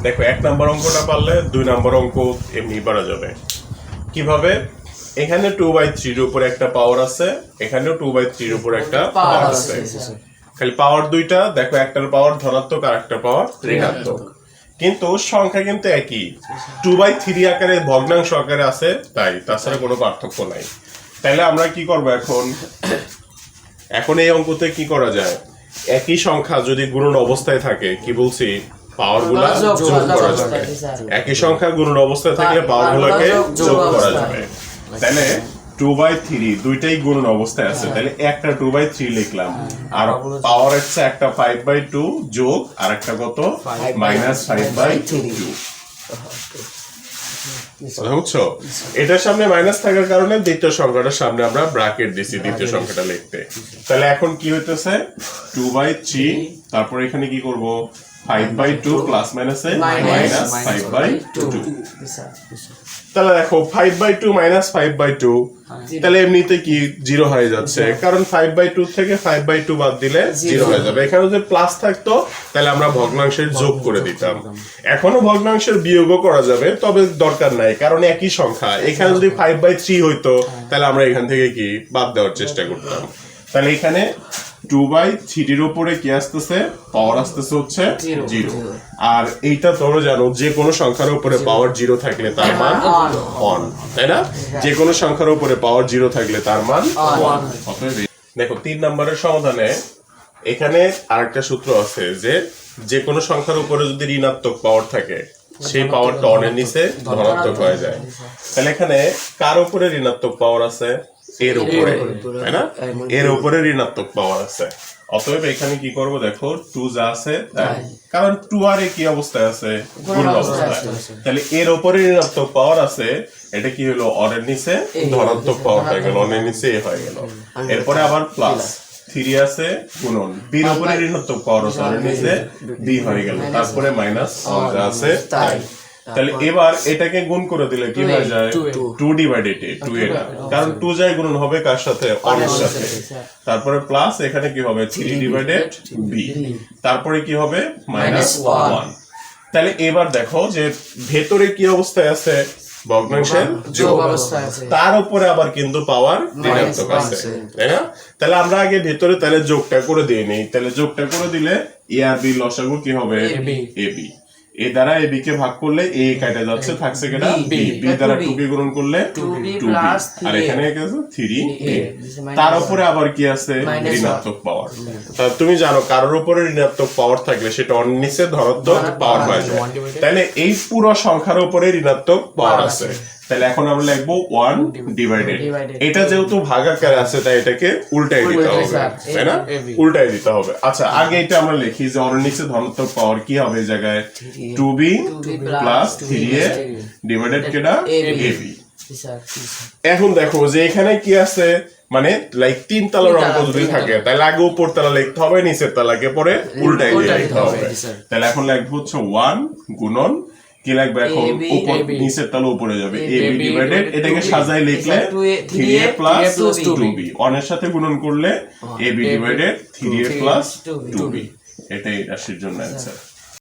দেখো 1 নম্বর অঙ্কটা পারলে 2 নম্বর অঙ্ক এমনি পারা যাবে। কিভাবে? এখানে 2/3 এর উপরে একটা পাওয়ার আছে, এখানেও 2/3 এর উপরে একটা পাওয়ার আছে। খালি পাওয়ার দুইটা, দেখো একটার পাওয়ার ধনাত্মক আর একটা পাওয়ার ঋণাত্মক, কিন্তু সংখ্যা কিন্তু একই, 2/3 আকারে ভগ্নাংশ আকারে আছে, তাই তাছাড়া কোনো পার্থক্য নাই। তাহলে আমরা কি করব এখন এই অঙ্কতে কি করা যায়? একই সংখ্যা যদি গুণন অবস্থায় থাকে, কি বলছি, পাওয়ার গুলা যোগ করা যাবে। একই সংখ্যা গুণন অবস্থায় থাকলে পাওয়ার গুলাকে যোগ করা যাবে। তাহলে 2/3 দুইটাই গুণন অবস্থায় আছে, তাহলে একটা 2/3 লিখলাম, আর পাওয়ার হচ্ছে একটা 5/2 যোগ আর একটা কত -5/2। বুঝছো? এটার সামনে মাইনাস থাকার কারণে দ্বিতীয় সংখ্যাটার সামনে আমরা ব্র্যাকেট দিছি দ্বিতীয় সংখ্যাটা লিখতে। তাহলে এখন কি হইতেছে 2/3, তারপর এখানে কি করব 5/2 প্লাস মাইনাসে -5/2। তাহলে দেখো 5/2 -5/2, তাহলে এমনিতে কি 0 হয়ে যাচ্ছে, কারণ 5/2 থেকে 5/2 বাদ দিলে 0 হয়ে যাবে। এখানে যদি প্লাস থাকতো তাহলে আমরা ভগ্নাংশের যোগ করে দিতাম। এখনো ভগ্নাংশের বিয়োগও করা যাবে, তবে দরকার নাই, কারণ একই সংখ্যা। এখানে যদি 5/3 হইতো তাহলে আমরা এখান থেকে কি বাদ দেওয়ার চেষ্টা করতাম। তাহলে এখানে 2/3 এর উপরে কি আসতেছে, পাওয়ার আসতেছে হচ্ছে 0। আর এইটা তোমরা জানো, যে কোনো সংখ্যার উপরে পাওয়ার 0 থাকলে তার মান 1, তাই না? যে কোনো সংখ্যার উপরে পাওয়ার 0 থাকলে তার মান 1। দেখো 3 নম্বরের সমাধানে এখানে আরেকটা সূত্র আছে, যে কোনো সংখ্যার উপরে যদি ঋণাত্মক পাওয়ার থাকে, সেই পাওয়ারটা 1 এর নিচে ধনাত্মক হয়ে যায়। তাহলে এখানে কার উপরে ঋণাত্মক পাওয়ার আছে? এর উপরে, তাই না? এর উপরে ঋণাত্মক পাওয়ার আছে। অতএব এখানে কি করব, দেখো 2 যা আছে তাই, কারণ 2 আর কি অবস্থায় আছে, গুণ অবস্থায়। তাহলে এর উপরে ঋণাত্মক পাওয়ার আছে, এটা কি হলো, অনের নিচে ধনাত্মক পাওয়ার হয়ে গেল, অনের নিচে এ হয়ে গেল। এরপরে আবার প্লাস 3 আছে গুণন, বি এর উপরে ঋণাত্মক পাওয়ার আছে, অনের নিচে বি হয়ে গেল, তারপরে মাইনাস 1 যা আছে তাই। তাহলে এবার এটাকে গুণ করে দিলে কি হয়ে যায়, 2/2 এটা, কারণ 2 যায় গুণন হবে কার সাথে, 1 এর সাথে। তারপরে প্লাস এখানে কি হবে 3/b, তারপরে কি হবে -1। তাহলে এবার দেখো যে ভেতরে কি অবস্থায় আছে, ভগ্নাংশের যোগ অবস্থায় আছে, তার উপরে আবার কিন্তু পাওয়ার ঋণাত্মক আছে, তাই না? তাহলে আমরা আগে ভেতরে তাহলে যোগটা করে দিয়ে নেই। তাহলে যোগটা করে দিলে এ আর বি লসাগু কি হবে, ab। এ দ্বারা এ বি কে ভাগ করলে এ কেটে যাচ্ছে, থাকছে কেটা বি, বি দ্বারা 2 কে গুণন করলে 2b, আর এখানে কি আছে 3a। তার উপরে আবার কি আছে, ঋণাত্মক পাওয়ার। তাহলে তুমি জানো কারোর উপরে ঋণাত্মক পাওয়ার থাকলে সেটা অন্য নিচে ধনাত্মক পাওয়ার হয়ে যায়। তাহলে এই পুরো সংখ্যার উপরে ঋণাত্মক পাওয়ার আছে, তাহলে এখন আমরা লিখবো 1/, এটা যেহেতু ভাগাকারে আছে তাই এটাকে উল্টাই দিতে হবে, তাই না? উল্টাই দিতে হবে। আচ্ছা, আগে এটা আমরা লিখি যে অন্য নিচে ধনাত্মক পাওয়ার কি হবে, এই জায়গায় 2b প্লাস 3a ডিভাইডেড কেডা ab। এখন দেখো যে এখানে কি আছে, মানে লাইক 3 তলার অঙ্ক যদি থাকে তাহলে আগে উপর তলা লিখতে হবে, নিচের তলাকে পরে উল্টাই দিয়ে লিখতে হবে। তাহলে এখন লিখবো হচ্ছে 1 গুণন কি লাগবে, এখন উপর নিচের তলা উপরে যাবে, ab ডিভাইডেড, এটাকে সাজাই লিখলে 3a প্লাস 2b, 1 এর সাথে গুণন করলে ab divided 3a plus 2b। এটাই রাশির জন্য অ্যান্সার।